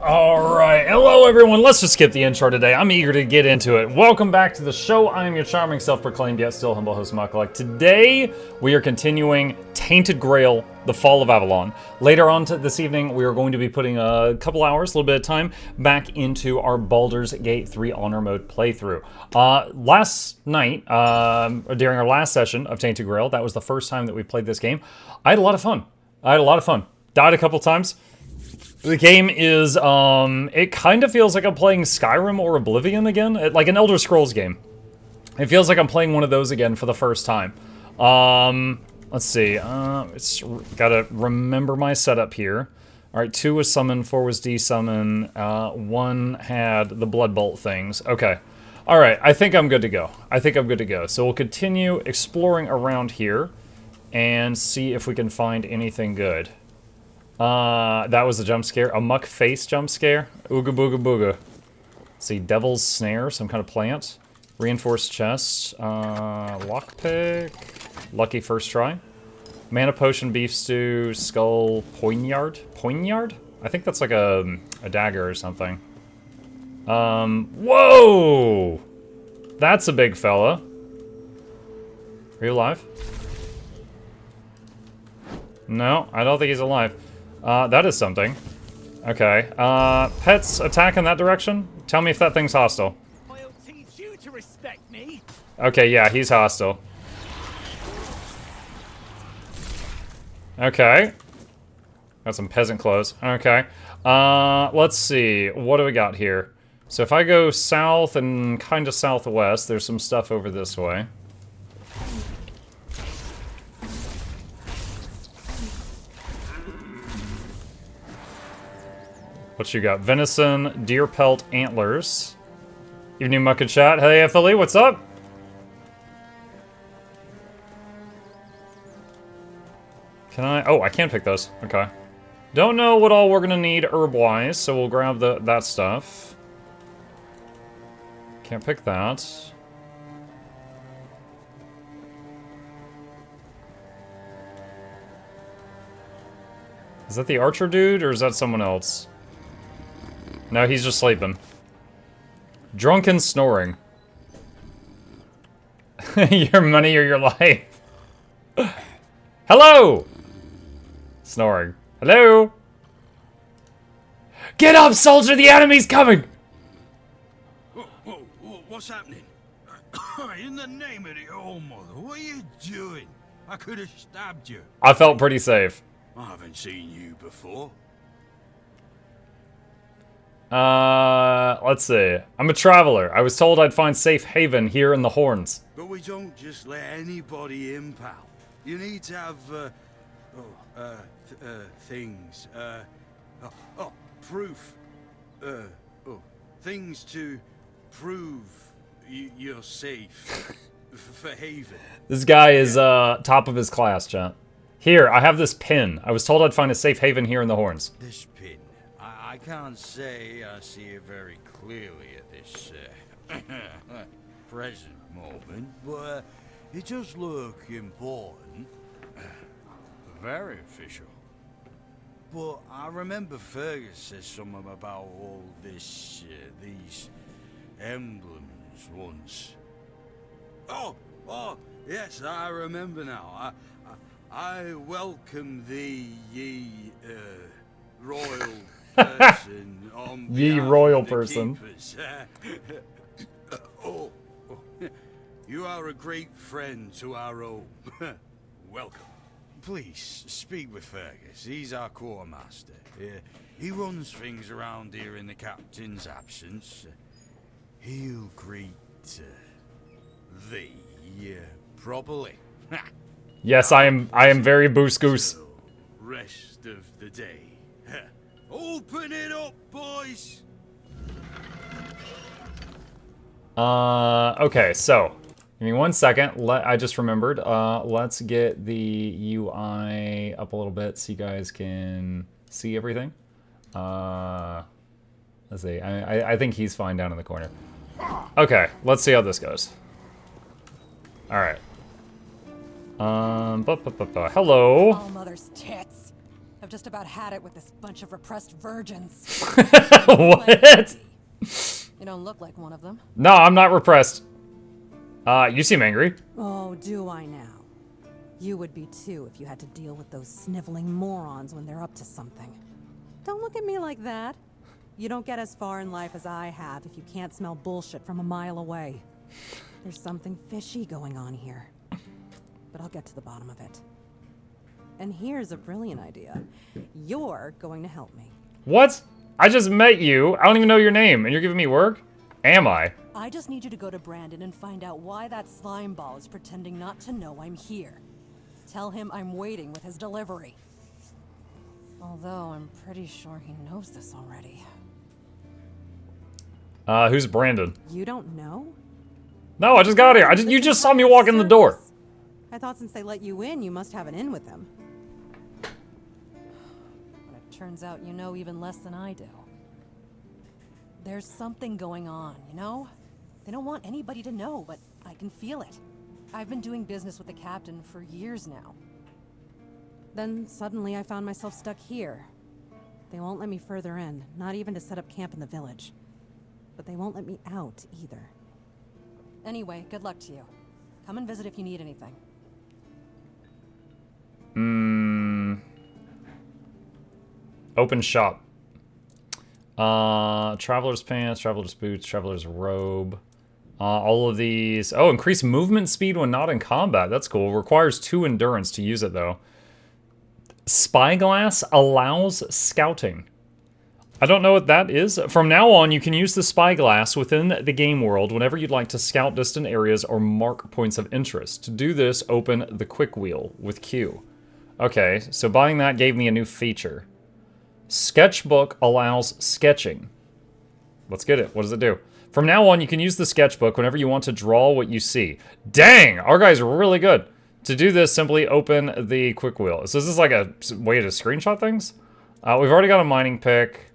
Alright, hello everyone, let's just skip the intro today. I'm eager to get into it. Welcome back to the show. I am your charming, self-proclaimed, yet still humble host, Mukluk. Today, we are continuing Tainted Grail, The Fall of Avalon. Later on this evening, we are going to be putting a couple hours, a little bit of time, back into our Baldur's Gate 3 Honor Mode playthrough. Last night, during our last session of Tainted Grail, that was the first time that we played this game. I had a lot of fun. Died a couple times. The game is, it kind of feels like I'm playing Skyrim or Oblivion again, like an Elder Scrolls game. It feels like I'm playing one of those again for the first time. Let's see, it's gotta remember my setup here. Alright, 2 was summon, 4 was desummon, 1 had the Blood Bolt things. Okay. Alright, I think I'm good to go. So we'll continue exploring around here and see if we can find anything good. That was a jump scare. A muck face jump scare. Ooga booga booga. See, Devil's Snare, some kind of plant. Reinforced chest. Lockpick. Lucky first try. Mana potion, beef stew, skull, poignard. Poignard? I think that's like a dagger or something. Whoa! That's a big fella. Are you alive? No, I don't think he's alive. That is something. Okay. Pets attack in that direction? Tell me if that thing's hostile. I'll teach you to respect me. Okay, yeah, he's hostile. Okay. Got some peasant clothes. Okay. Let's see. What do we got here? So if I go south and kind of southwest, there's some stuff over this way. What you got? Venison, deer pelt, antlers. Evening Muck and Chat. Hey, FLE, what's up? Can I? Oh, I can pick those. Okay. Don't know what all we're gonna need herb-wise, so we'll grab that stuff. Can't pick that. Is that the archer dude, or is that someone else? No, he's just sleeping. Drunken snoring. Your money or your life. Hello! Snoring. Hello? Get up, soldier! The enemy's coming! Whoa, what's happening? In the name of the All Mother, what are you doing? I could have stabbed you. I felt pretty safe. I haven't seen you before. Let's see. I'm a traveler. I was told I'd find safe haven here in the Horns. But we don't just let anybody in, pal. You need to have, things, proof. Things to prove you're safe for haven. This guy is, top of his class, chat. Here, I have this pin. I was told I'd find a safe haven here in the Horns. This pin. I can't say I see it very clearly at this present moment, but it does look important. Very official. But I remember Fergus said something about all this, these emblems once. Oh, yes, I remember now. I welcome thee, ye, royal person on Ye royal person. You are a great friend to our own. Welcome. Please, speak with Fergus. He's our quartermaster. He runs things around here in the captain's absence. He'll greet thee properly. Yes, I am very boost goose. Rest of the day. Open it up, boys! Okay, so, give me 1 second. I just remembered. Let's get the UI up a little bit so you guys can see everything. Let's see. I think he's fine down in the corner. Okay, let's see how this goes. Alright. Hello. All mother's tits. I've just about had it with this bunch of repressed virgins. What? You don't look like one of them. No, I'm not repressed. You seem angry. Oh, do I now? You would be too if you had to deal with those sniveling morons when they're up to something. Don't look at me like that. You don't get as far in life as I have if you can't smell bullshit from a mile away. There's something fishy going on here. But I'll get to the bottom of it. And here's a brilliant idea. You're going to help me. What? I just met you. I don't even know your name, and you're giving me work? Am I? I just need you to go to Brandon and find out why that slime ball is pretending not to know I'm here. Tell him I'm waiting with his delivery. Although I'm pretty sure he knows this already. Who's Brandon? You don't know? No, I just got here. You just saw me walk in the door. I thought since they let you in, you must have an in with them. But it turns out you know even less than I do. There's something going on, you know? They don't want anybody to know, but I can feel it. I've been doing business with the captain for years now. Then suddenly I found myself stuck here. They won't let me further in, not even to set up camp in the village. But they won't let me out either. Anyway, good luck to you. Come and visit if you need anything. Open shop. Traveler's pants, traveler's boots, traveler's robe. All of these. Oh, increase movement speed when not in combat. That's cool. Requires 2 endurance to use it, though. Spyglass allows scouting. I don't know what that is. From now on, you can use the spyglass within the game world whenever you'd like to scout distant areas or mark points of interest. To do this, open the quick wheel with Q. Okay, so buying that gave me a new feature. Sketchbook allows sketching. Let's get it. What does it do? From now on, you can use the sketchbook whenever you want to draw what you see. Dang! Our guy's really good. To do this, simply open the quick wheel. So is this like a way to screenshot things? We've already got a mining pick.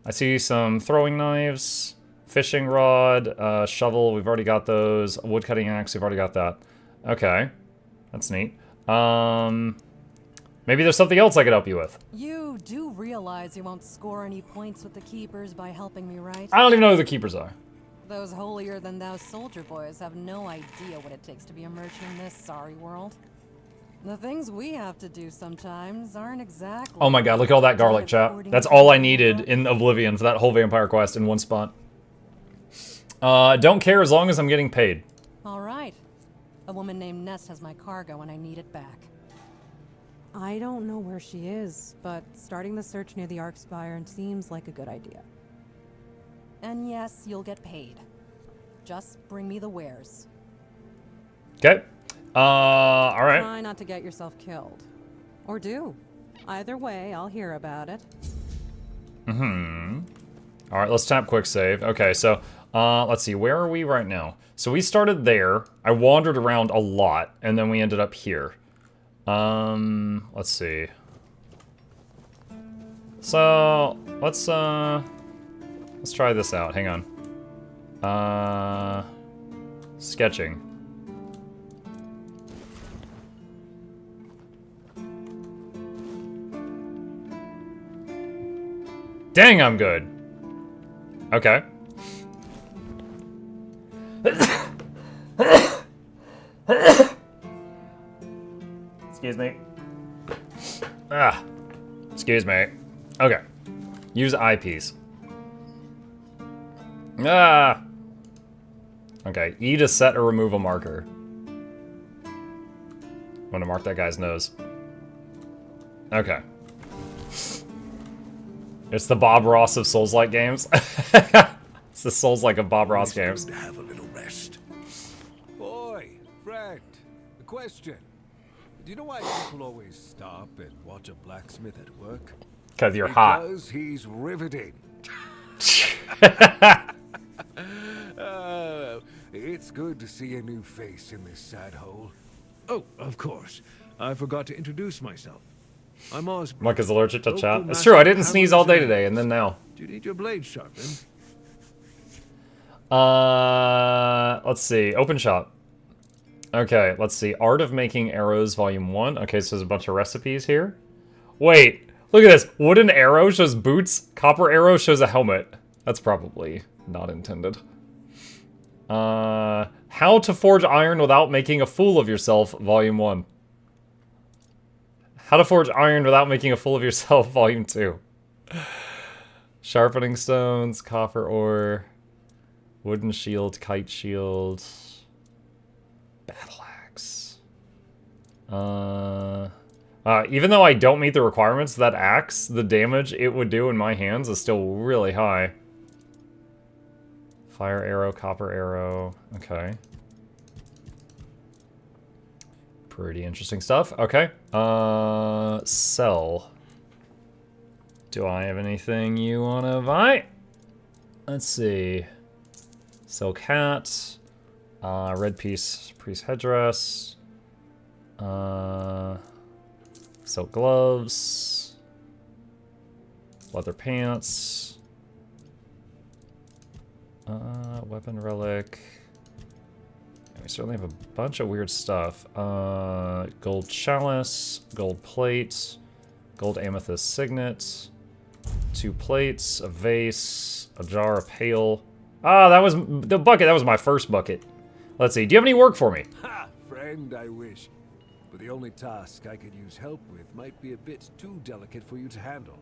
I see some throwing knives, fishing rod, shovel. We've already got those. A wood cutting axe. We've already got that. Okay. That's neat. Maybe there's something else I could help you with. You do realize you won't score any points with the keepers by helping me, right? I don't even know who the keepers are. Those holier-than-thou soldier boys have no idea what it takes to be a merchant in this sorry world. The things we have to do sometimes aren't exactly... Oh my god, look at all that garlic, chat. That's all I needed in Oblivion for that whole vampire quest in one spot. Don't care as long as I'm getting paid. All right. A woman named Ness has my cargo and I need it back. I don't know where she is, but starting the search near the Arkspire seems like a good idea. And yes, you'll get paid. Just bring me the wares. Okay. Alright. Try not to get yourself killed. Or do. Either way, I'll hear about it. Alright, let's tap quick save. Okay, so, let's see, where are we right now? So we started there, I wandered around a lot, and then we ended up here. Let's see. So, let's try this out, hang on. Sketching. Dang, I'm good. Okay. Excuse me. Excuse me. Okay. Use eyepiece. Okay, E to set or remove a marker. I'm gonna mark that guy's nose. Okay. It's the Bob Ross of Souls-like games. It's the Souls-like of Bob Ross games. To have a little rest. Boy, friend, a question. Do you know why people always stop and watch a blacksmith at work? Because you're hot. Because he's riveting. It's good to see a new face in this sad hole. Oh, of course. I forgot to introduce myself. I'm Osborne. Mike is allergic to Local chat. It's master true, I didn't of sneeze all day Avalon. today, and then now. Do you need your blade sharpened? Let's see. Open shop. Okay, let's see. Art of Making Arrows, Volume 1. Okay, so there's a bunch of recipes here. Wait, Look at this. Wooden arrow shows boots. Copper arrow shows a helmet. That's probably not intended. How to Forge Iron Without Making a Fool of Yourself, Volume 1. How to Forge Iron Without Making a Fool of Yourself, Volume 2. Sharpening stones, copper ore, wooden shield, kite shield, battle axe. Even though I don't meet the requirements, that axe, the damage it would do in my hands is still really high. Fire arrow, copper arrow. Okay. Pretty interesting stuff. Okay. Sell. Do I have anything you want to buy? Let's see. Sell cat. Red piece, priest headdress. Silk gloves. Leather pants. Weapon relic. We certainly have a bunch of weird stuff. Gold chalice, gold plate, gold amethyst signet, 2 plates, a vase, a jar, a pail. Ah, that was the bucket. That was my first bucket. Let's see. Do you have any work for me? Ha! Friend, I wish. But the only task I could use help with might be a bit too delicate for you to handle.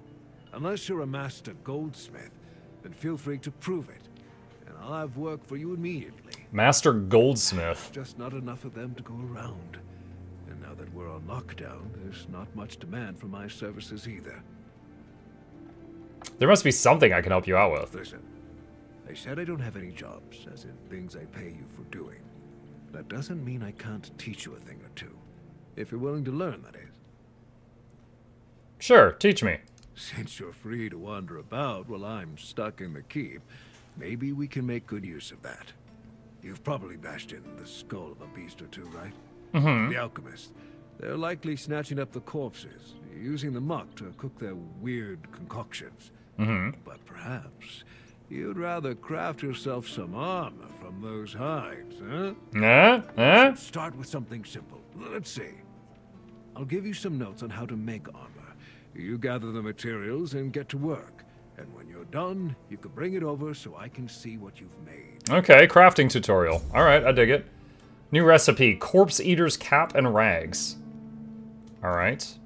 Unless you're a master goldsmith, then feel free to prove it. And I'll have work for you immediately. Master goldsmith. Just not enough of them to go around. And now that we're on lockdown, there's not much demand for my services either. There must be something I can help you out with. Listen, I said I don't have any jobs, as in things I pay you for doing. That doesn't mean I can't teach you a thing or two. If you're willing to learn, that is. Sure, teach me. Since you're free to wander about while I'm stuck in the keep, maybe we can make good use of that. You've probably bashed in the skull of a beast or two, right? Mm-hmm. The alchemists. They're likely snatching up the corpses, using the muck to cook their weird concoctions. Mm-hmm. But perhaps you'd rather craft yourself some armor from those hides, huh? Start with something simple. Let's see. I'll give you some notes on how to make armor. You gather the materials and get to work. And when you're done, you can bring it over so I can see what you've made. Okay, crafting tutorial. Alright, I dig it. New recipe, corpse eater's cap and rags. Alright.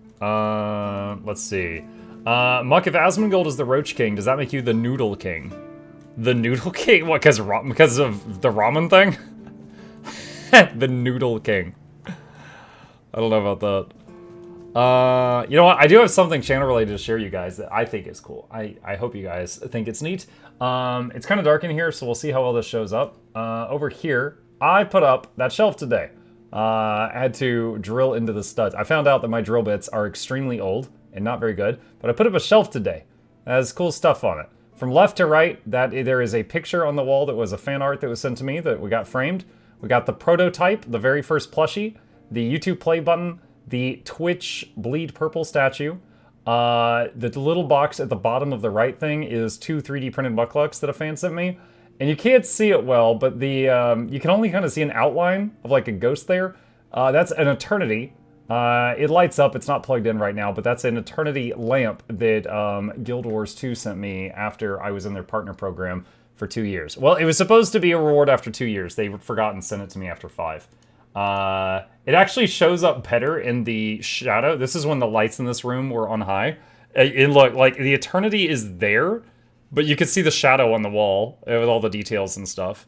Let's see. Muck, if Asmongold is the Roach King, does that make you the Noodle King? The Noodle King? What, because of the ramen thing? The Noodle King. I don't know about that. You know what? I do have something channel related to share you guys that I think is cool. I hope you guys think it's neat. It's kind of dark in here, so we'll see how well this shows up. Over here, I put up that shelf today. I had to drill into the studs. I found out that my drill bits are extremely old and not very good, but I put up a shelf today. It has cool stuff on it. From left to right, there is a picture on the wall that was a fan art that was sent to me that we got framed. We got the prototype, the very first plushie, the YouTube play button, the Twitch Bleed Purple statue. The little box at the bottom of the right thing is 2 3D printed Mukluks that a fan sent me. And you can't see it well, but the you can only kind of see an outline of like a ghost there. That's an Eternity. It lights up, it's not plugged in right now, but that's an Eternity lamp that Guild Wars 2 sent me after I was in their partner program for 2 years. Well, it was supposed to be a reward after 2 years. They forgot and sent it to me after 5. It actually shows up better in the shadow. This is when the lights in this room were on high. It looked like the Eternity is there, but you could see the shadow on the wall with all the details and stuff.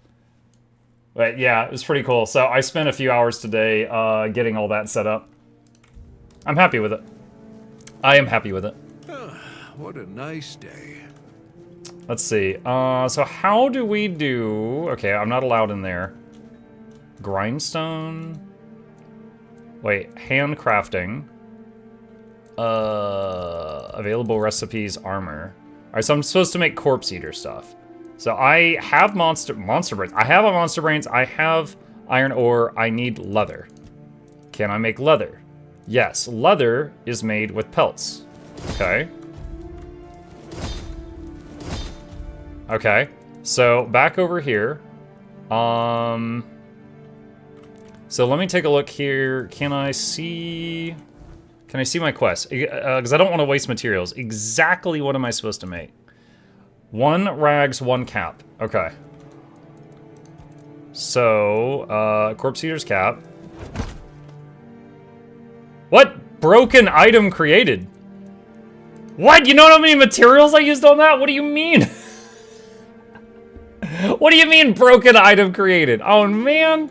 But yeah, it was pretty cool. So I spent a few hours today getting all that set up. I'm happy with it. I am happy with it. What a nice day. Let's see. So how do we do... Okay, I'm not allowed in there. Grindstone. Wait, handcrafting. Available recipes, armor. Alright, so I'm supposed to make corpse eater stuff. So I have monster brains. I have a monster brains. I have iron ore. I need leather. Can I make leather? Yes, leather is made with pelts. Okay. Okay. So back over here. So let me take a look here. Can I Can I see my quest? Because I don't want to waste materials. Exactly what am I supposed to make? 1 rags, 1 cap. Okay. So, corpse eater's cap. What? Broken item created. What? You know how many materials I used on that? What do you mean? What do you mean broken item created? Oh, man.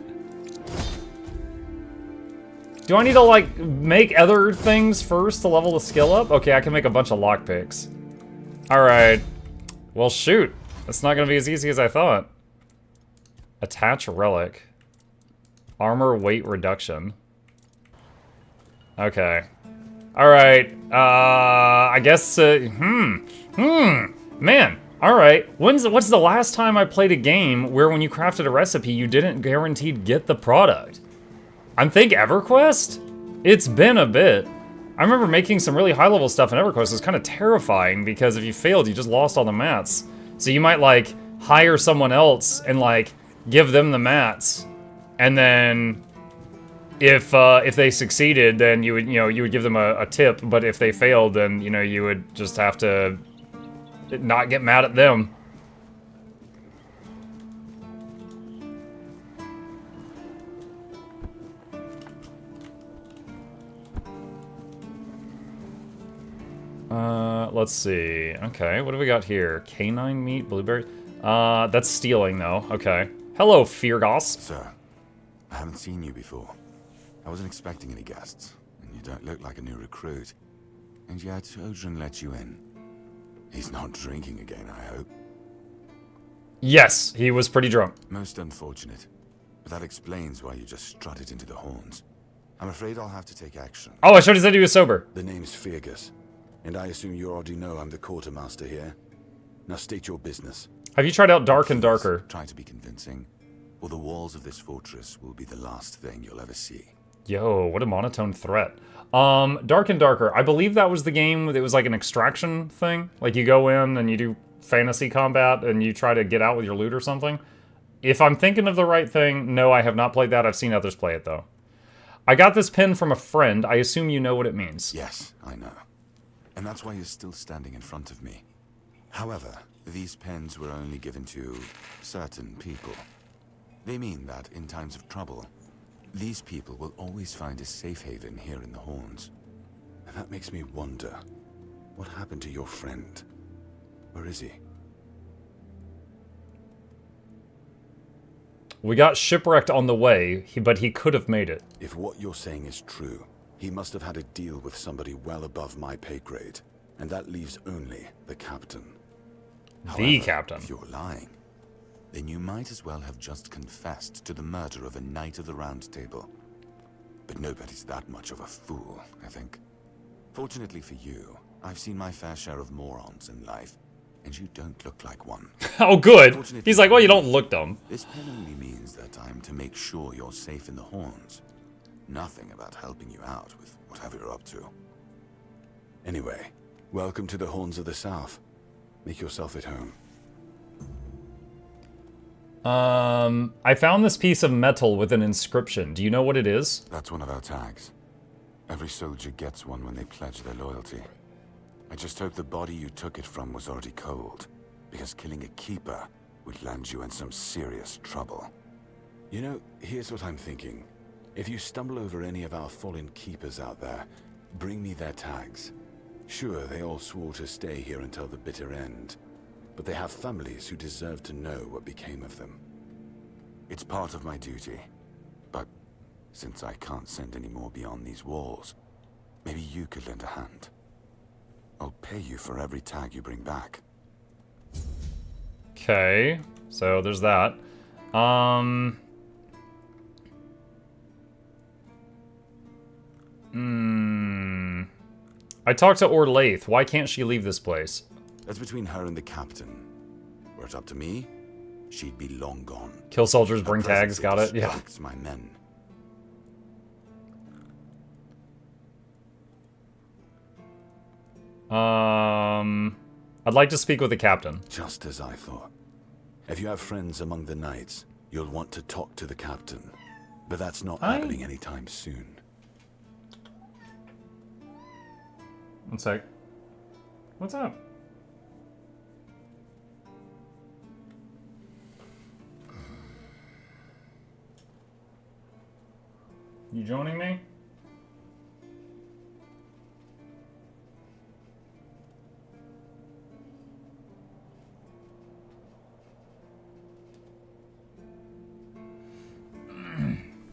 Do I need to, like, make other things first to level the skill up? Okay, I can make a bunch of lockpicks. Alright. Well, shoot. That's not going to be as easy as I thought. Attach relic. Armor weight reduction. Okay. Alright. I guess, man. Alright. What's the last time I played a game where when you crafted a recipe, you didn't guaranteed get the product? I'm thinking EverQuest? It's been a bit. I remember making some really high-level stuff in EverQuest. It was kind of terrifying because if you failed, you just lost all the mats. So you might, like, hire someone else and, like, give them the mats. And then if they succeeded, then you would give them a tip. But if they failed, then, you would just have to not get mad at them. Let's see. Okay, what do we got here? Canine meat, blueberry. That's stealing, though. Okay. Hello, Feargoss. Sir, I haven't seen you before. I wasn't expecting any guests, and you don't look like a new recruit. And yet, Odrin let you in. He's not drinking again, I hope. Yes, he was pretty drunk. Most unfortunate. But that explains why you just strutted into the horns. I'm afraid I'll have to take action. Oh, I should have said he was sober. The name's Fergus, and I assume you already know I'm the quartermaster here. Now state your business. Have you tried out Dark and Darker? Try to be convincing, or the walls of this fortress will be the last thing you'll ever see. Yo, what a monotone threat. Dark and Darker. I believe that was the game that was like an extraction thing. Like you go in and you do fantasy combat and you try to get out with your loot or something. If I'm thinking of the right thing, no, I have not played that. I've seen others play it though. I got this pin from a friend. I assume you know what it means. Yes, I know. And that's why you're still standing in front of me. However, these pens were only given to certain people. They mean that in times of trouble, these people will always find a safe haven here in the Horns. And that makes me wonder, what happened to your friend? Where is he? We got shipwrecked on the way, but he could have made it. If what you're saying is true, he must have had a deal with somebody well above my pay grade. And that leaves only the captain. The captain. If you're lying, then you might as well have just confessed to the murder of a Knight of the Round Table. But nobody's that much of a fool, I think. Fortunately for you, I've seen my fair share of morons in life, and you don't look like one. Oh, good. He's like, well, you don't look dumb. This pen only means that I'm to make sure you're safe in the Horns. Nothing about helping you out with whatever you're up to. Anyway, welcome to the Horns of the South. Make yourself at home. I found this piece of metal with an inscription. Do you know what it is? That's one of our tags. Every soldier gets one when they pledge their loyalty. I just hope the body you took it from was already cold, because killing a keeper would land you in some serious trouble. You know, here's what I'm thinking. If you stumble over any of our fallen keepers out there, bring me their tags. Sure, they all swore to stay here until the bitter end, but they have families who deserve to know what became of them. It's part of my duty, but since I can't send any more beyond these walls, maybe you could lend a hand. I'll pay you for every tag you bring back. Okay, so there's that. I talked to Orlaith. Why can't she leave this place? That's between her and the captain. Were it up to me, she'd be long gone. Kill soldiers, bring tags, got it? Yeah. My men. I'd like to speak with the captain. Just as I thought. If you have friends among the knights, you'll want to talk to the captain. But that's not happening anytime soon. One sec. What's up? You joining me?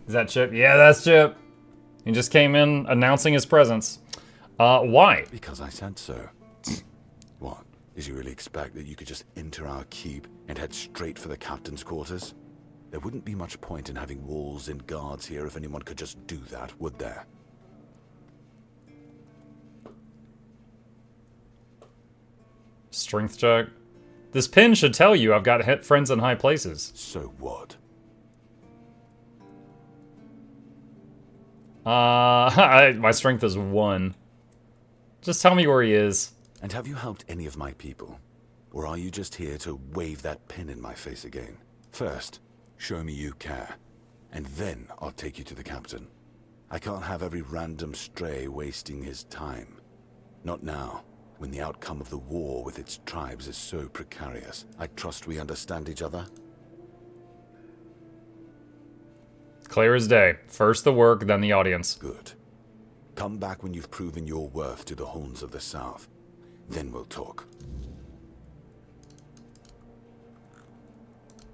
Is that Chip? Yeah, that's Chip. He just came in announcing his presence. Why? Because I said so. What? Did you really expect that you could just enter our keep and head straight for the captain's quarters? There wouldn't be much point in having walls and guards here if anyone could just do that, would there? Strength check. This pin should tell you I've got friends in high places. So what? My strength is 1. Just tell me where he is. And have you helped any of my people? Or are you just here to wave that pin in my face again? First, show me you care. And then I'll take you to the captain. I can't have every random stray wasting his time. Not now, when the outcome of the war with its tribes is so precarious. I trust we understand each other? Clear as day. First the work, then the audience. Good. Come back when you've proven your worth to the Horns of the South. Then we'll talk.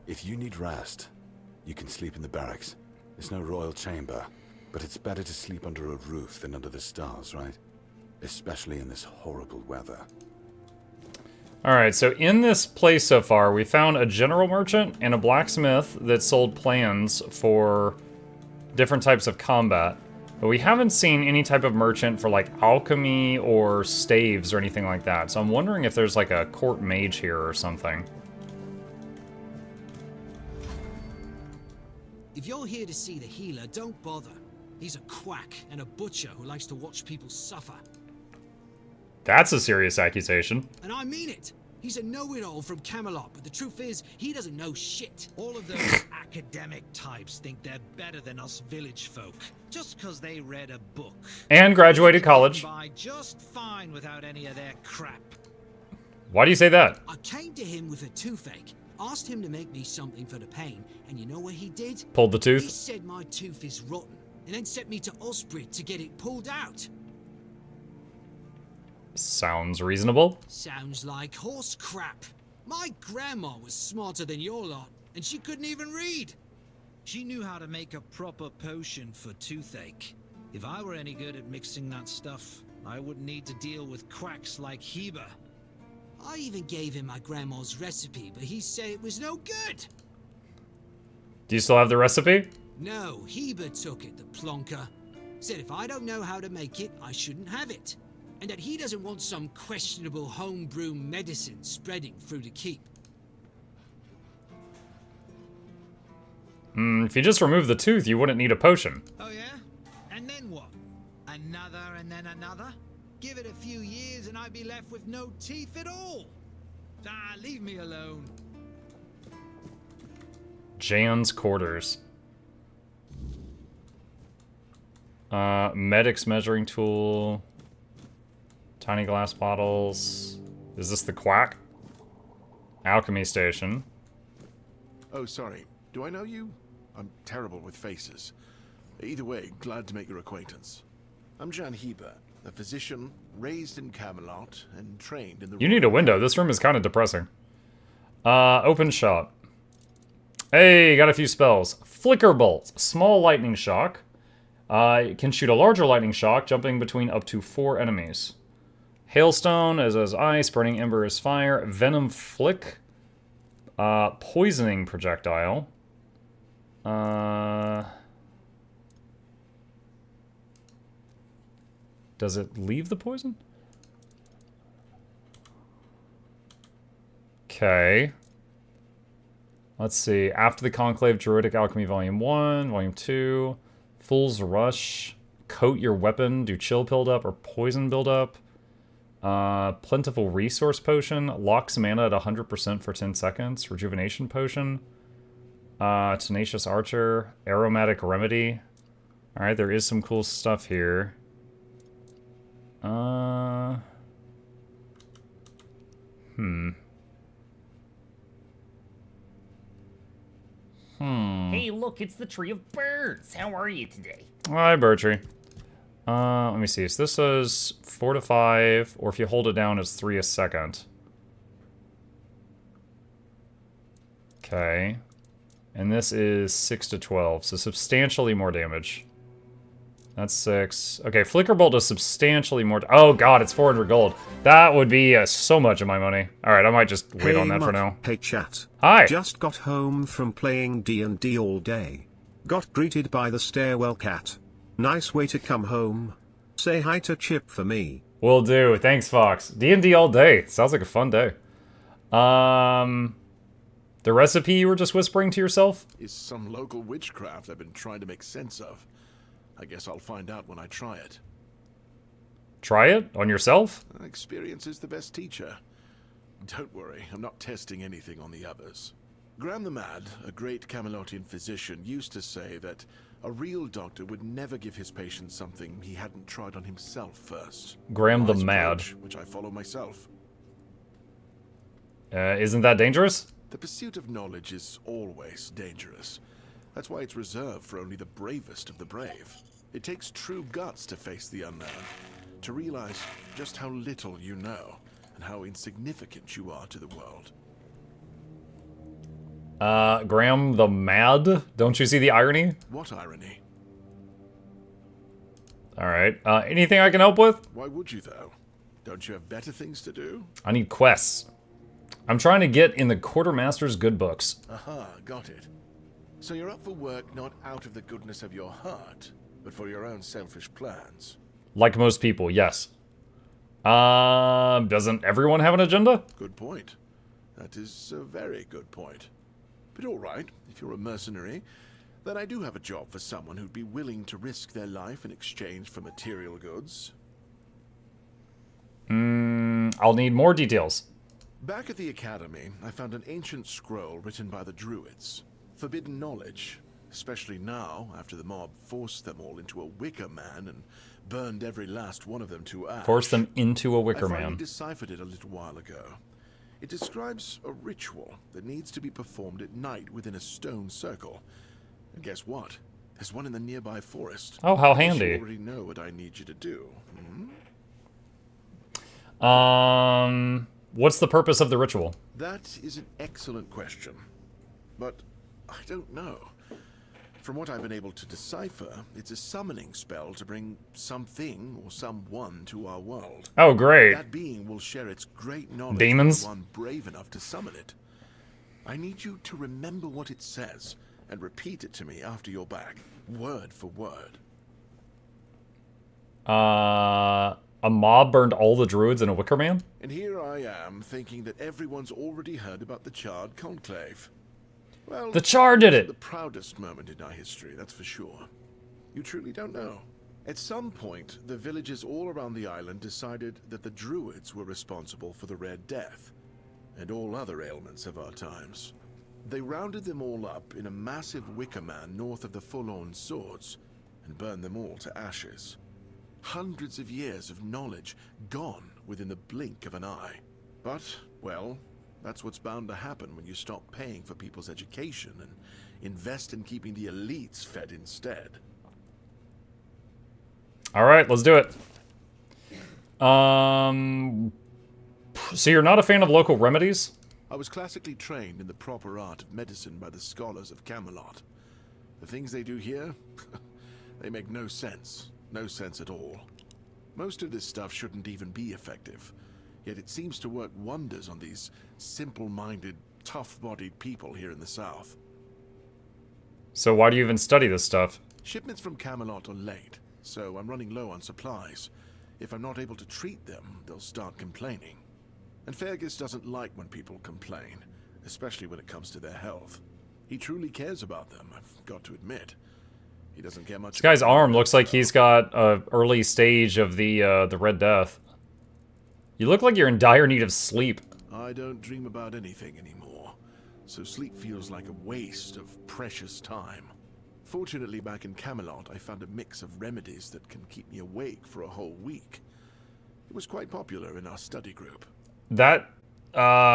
If you need rest, you can sleep in the barracks. It's no royal chamber, but it's better to sleep under a roof than under the stars, right? Especially in this horrible weather. Alright, so in this place so far, we found a general merchant and a blacksmith that sold plans for different types of combat. But we haven't seen any type of merchant for, like, alchemy or staves or anything like that. So I'm wondering if there's, like, a court mage here or something. If you're here to see the healer, don't bother. He's a quack and a butcher who likes to watch people suffer. That's a serious accusation. And I mean it. He's a know-it-all from Camelot, but the truth is, he doesn't know shit. All of those academic types think they're better than us village folk, just because they read a book. And graduated college. By just fine without any of their crap. Why do you say that? I came to him with a toothache, asked him to make me something for the pain, and you know what he did? Pulled the tooth? He said my tooth is rotten, and then sent me to Osprey to get it pulled out. Sounds reasonable. Sounds like horse crap. My grandma was smarter than your lot, and she couldn't even read. She knew how to make a proper potion for toothache. If I were any good at mixing that stuff, I wouldn't need to deal with quacks like Heber. I even gave him my grandma's recipe, but he said it was no good. Do you still have the recipe? No, Heber took it, the plonker. Said if I don't know how to make it, I shouldn't have it. And that he doesn't want some questionable homebrew medicine spreading through the keep. If you just remove the tooth, you wouldn't need a potion. Oh yeah? And then what? Another and then another? Give it a few years and I'd be left with no teeth at all. Ah, leave me alone. Jan's quarters. Medic's measuring tool. Tiny glass bottles. Is this the quack? Alchemy station. Oh, sorry. Do I know you? I'm terrible with faces. Either way, glad to make your acquaintance. I'm Jan Heber, a physician raised in Camelot and trained in the... You need a window. This room is kind of depressing. Open shop. Hey, got a few spells. Flicker Bolt. Small lightning shock. It can shoot a larger lightning shock, jumping between up to 4 enemies. Hailstone is as ice, burning ember is fire, venom flick, poisoning projectile. Does it leave the poison? Okay. Let's see. After the Conclave, Druidic Alchemy Volume 1, Volume 2, Fool's Rush, coat your weapon, do chill buildup or poison buildup. Plentiful Resource Potion, locks mana at 100% for 10 seconds. Rejuvenation Potion. Tenacious Archer, Aromatic Remedy. Alright, there is some cool stuff here. Hey, look, it's the Tree of Birds. How are you today? Hi, Bertree. Let me see. So this is 4 to 5, or if you hold it down, it's 3 a second. Okay. And this is 6 to 12, so substantially more damage. That's 6. Okay, Flicker Bolt does substantially more. Oh god, it's 400 gold. That would be so much of my money. Alright, I might just wait on that for now. Hey chat. Hi. Just got home from playing D&D all day. Got greeted by the stairwell cat. Nice way to come home. Say hi to Chip for me. Will do. Thanks, Fox. D&D all day. Sounds like a fun day. The recipe you were just whispering to yourself? Is some local witchcraft I've been trying to make sense of. I guess I'll find out when I try it. Try it? On yourself? Experience is the best teacher. Don't worry, I'm not testing anything on the others. Graham the Mad, a great Camelotian physician, used to say that a real doctor would never give his patients something he hadn't tried on himself first. Graham the Wise Mad. approach, which I follow myself. Isn't that dangerous? The pursuit of knowledge is always dangerous. That's why it's reserved for only the bravest of the brave. It takes true guts to face the unknown, to realize just how little you know, and how insignificant you are to the world. Graham the Mad? Don't you see the irony? What irony? Alright, anything I can help with? Why would you, though? Don't you have better things to do? I need quests. I'm trying to get in the Quartermaster's good books. Aha, got it. So you're up for work not out of the goodness of your heart, but for your own selfish plans. Like most people, yes. Doesn't everyone have an agenda? Good point. That is a very good point. But all right, if you're a mercenary, then I do have a job for someone who'd be willing to risk their life in exchange for material goods. I'll need more details. Back at the Academy, I found an ancient scroll written by the Druids. Forbidden knowledge, especially now, after the mob forced them all into a wicker man and burned every last one of them to ash. Force them into a wicker I finally man. deciphered it a little while ago. It describes a ritual that needs to be performed at night within a stone circle. And guess what? There's one in the nearby forest. Oh, how I guess handy. You already know what I need you to do. What's the purpose of the ritual? That is an excellent question. But I don't know. From what I've been able to decipher, it's a summoning spell to bring something or someone to our world. Oh, great. That being will share its great knowledge Demons? with one brave enough to summon it. I need you to remember what it says and repeat it to me after you're back, word for word. A mob burned all the druids in a wicker man? And here I am, thinking that everyone's already heard about the Charred Conclave. Well, The Char did it! the proudest moment in our history, that's for sure. You truly don't know. At some point, the villagers all around the island decided that the Druids were responsible for the Red Death, and all other ailments of our times. They rounded them all up in a massive wicker man north of the Forlorn Swords, and burned them all to ashes. Hundreds of years of knowledge gone within the blink of an eye. But, well, that's what's bound to happen when you stop paying for people's education and invest in keeping the elites fed instead. Alright, let's do it. So you're not a fan of local remedies? I was classically trained in the proper art of medicine by the scholars of Camelot. The things they do here, they make no sense. No sense at all. Most of this stuff shouldn't even be effective, yet it seems to work wonders on these simple-minded, tough-bodied people here in the south. So why do you even study this stuff? Shipments from Camelot are late, so I'm running low on supplies. If I'm not able to treat them, they'll start complaining. And Fergus doesn't like when people complain, especially when it comes to their health. He truly cares about them, I've got to admit. He doesn't care much. This guy's arm looks like he's got an early stage of the Red Death. You look like you're in dire need of sleep. I don't dream about anything anymore, so sleep feels like a waste of precious time. Fortunately, back in Camelot, I found a mix of remedies that can keep me awake for a whole week. It was quite popular in our study group. That,